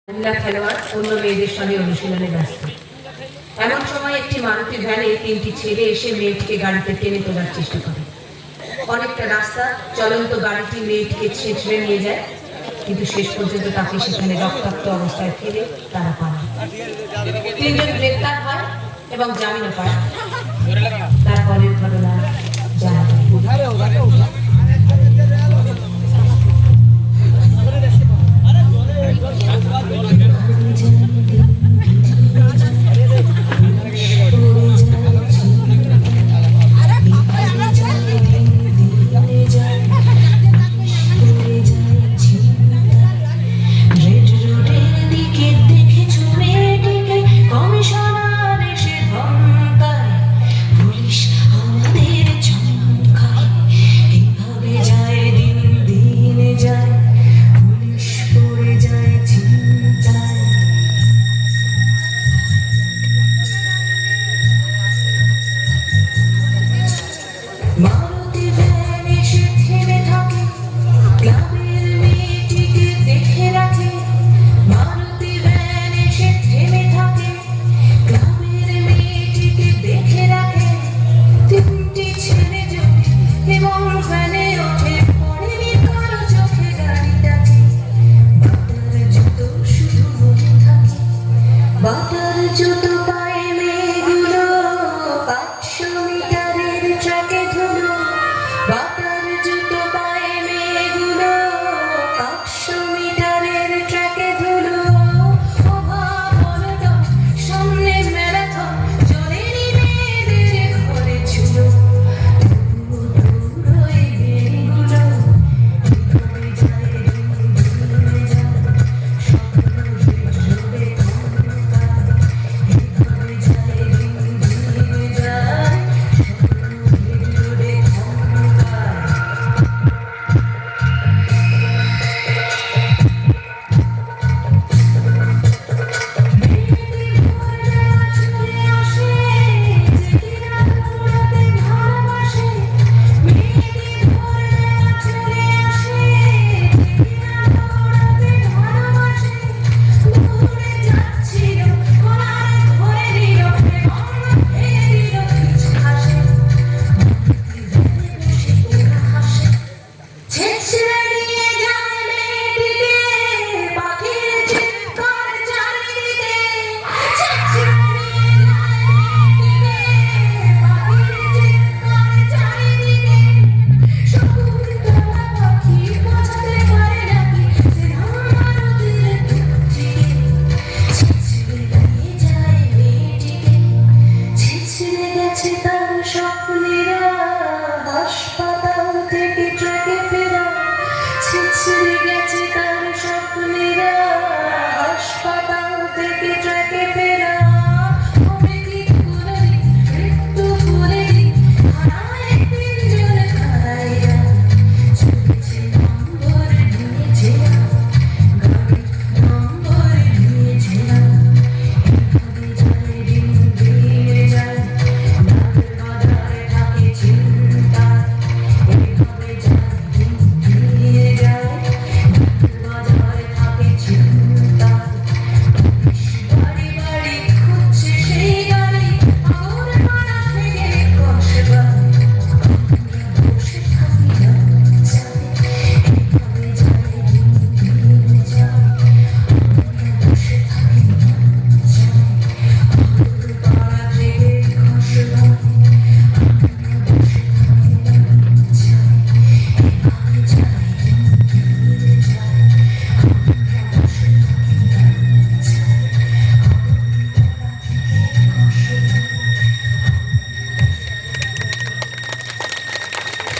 মহিলা খেলোয়াড় অন্য মেয়েদের সঙ্গে অনুশীলনে ব্যস্ত। এমন সময় একটি মারুতি ভ্যানে তিনটি ছেলে এসে মেয়েটিকে গাড়িতে টেনে তোলার চেষ্টা করে। অনেকটা রাস্তা চলন্ত গাড়িটি মেয়েটিকে ছেঁচড়ে নিয়ে যায়, কিন্তু শেষ পর্যন্ত তাকে সেখানে রক্তাক্ত অবস্থায় ফেলে তারা পায়। তিনজন গ্রেপ্তার হয় এবং জামিনও পায়। তারপরের ঘটনা জানা যায়।